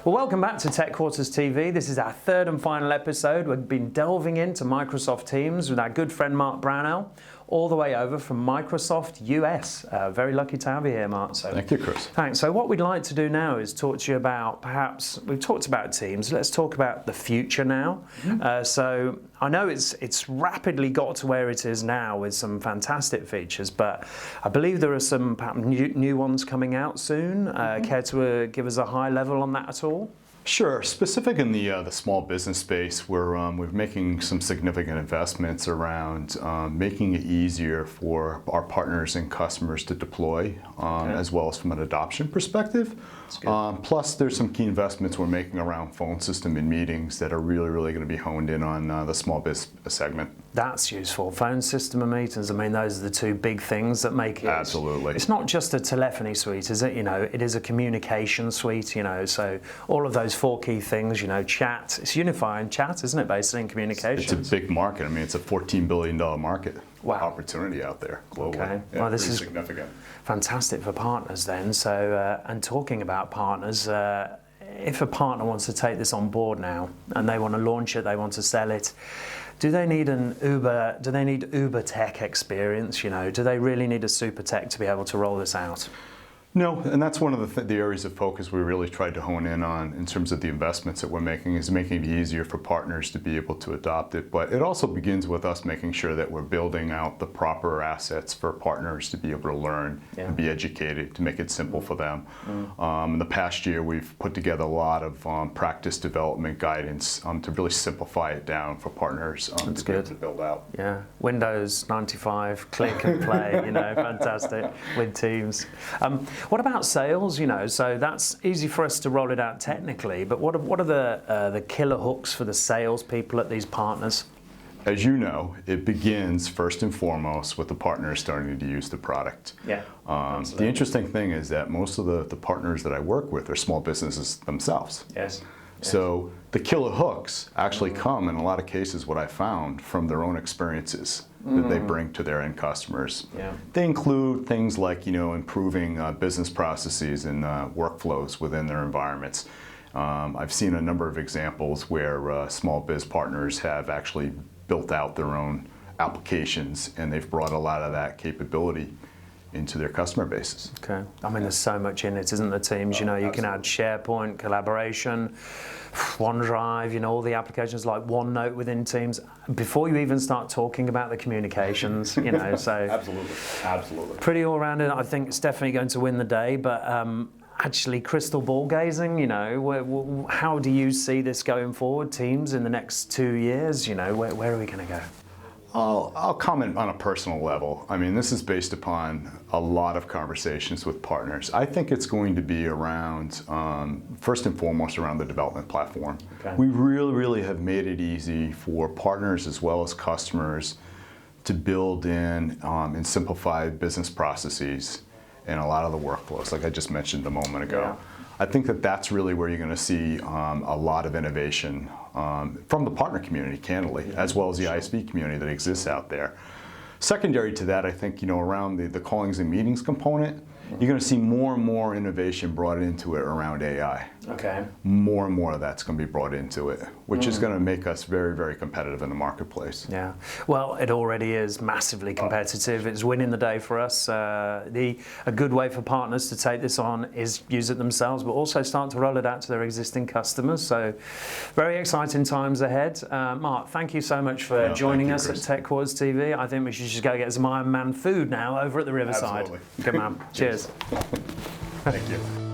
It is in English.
Well, welcome back to TechQuartersTV. This is our third and final episode. We've been delving into Microsoft Teams with our good friend Mark Brownell, all the way over from Microsoft US. Very lucky to have you here, Mark. So, thank you, Chris. Thanks. So what we'd like to do now is talk to you about, perhaps, we've talked about Teams, let's talk about the future now. So I know it's rapidly got to where it is now with some fantastic features, but I believe there are some perhaps new ones coming out soon. Care to give us a high level on that at all? Sure. Specific in the small business space, we're making some significant investments around making it easier for our partners and customers to deploy, as well as from an adoption perspective. Plus, there's some key investments we're making around phone system and meetings that are really going to be honed in on the small business segment. That's useful. Phone system and meetings, I mean, those are the two big things that make it. Absolutely. It's not just a telephony suite, is it? You know, it is a communication suite, you know, so all of those four key things, you know, chat, it's unifying chat, isn't it, basically, in communications? It's a big market. I mean, it's a $14 billion market. Wow. Opportunity out there globally. Okay. Yeah, well, this is significant. Fantastic for partners then. So, and talking about partners, if a partner wants to take this on board now and they want to launch it, they want to sell it, do they need Uber tech experience? You know, do they really need a super tech to be able to roll this out? No, and that's one of the areas of focus we really tried to hone in on in terms of the investments that we're making, is making it easier for partners to be able to adopt it. But it also begins with us making sure that we're building out the proper assets for partners to be able to learn and be educated, to make it simple for them. In the past year, we've put together a lot of practice development guidance to really simplify it down for partners to be able to build out. Yeah, Windows 95, click and play, you know, fantastic with Teams. What about sales? You know, so that's easy for us to roll it out technically, but what are the killer hooks for the sales people at these partners? As you know, it begins first and foremost with the partners starting to use the product. Yeah. The interesting thing is that most of the partners that I work with are small businesses themselves. Yes. So the killer hooks actually come, in a lot of cases, what I found, from their own experiences that they bring to their end customers. Yeah. They include things like, you know, improving business processes and workflows within their environments. I've seen a number of examples where small biz partners have actually built out their own applications, and they've brought a lot of that capability into their customer bases. Okay. I mean, there's so much in it, isn't there, Teams? You know, you can add SharePoint, collaboration, OneDrive, you know, all the applications like OneNote within Teams, before you even start talking about the communications, you know, so. Absolutely. Pretty all-rounded. I think it's definitely going to win the day, but actually crystal ball gazing, you know, how do you see this going forward, Teams, in the next 2 years? You know, where are we going to go? I'll comment on a personal level. I mean, this is based upon a lot of conversations with partners. I think it's going to be around, first and foremost, around the development platform. Okay. We really have made it easy for partners as well as customers to build in and simplify business processes and a lot of the workflows, like I just mentioned a moment ago. Yeah. I think that that's really where you're going to see a lot of innovation from the partner community, candidly, as well as the ISV community that exists out there. Secondary to that, I think, you know, around the callings and meetings component, you're going to see more and more innovation brought into it around AI. Okay. More and more of that's going to be brought into it, which is going to make us very competitive in the marketplace. Yeah, well, it already is massively competitive. It's winning the day for us. A good way for partners to take this on is use it themselves, but also start to roll it out to their existing customers. So very exciting times ahead. Mark, thank you so much for joining us Chris. at TechQuartersTV. I think we should just go get some Iron Man food now over at the Riverside. Absolutely. Good man. Cheers. Thank you.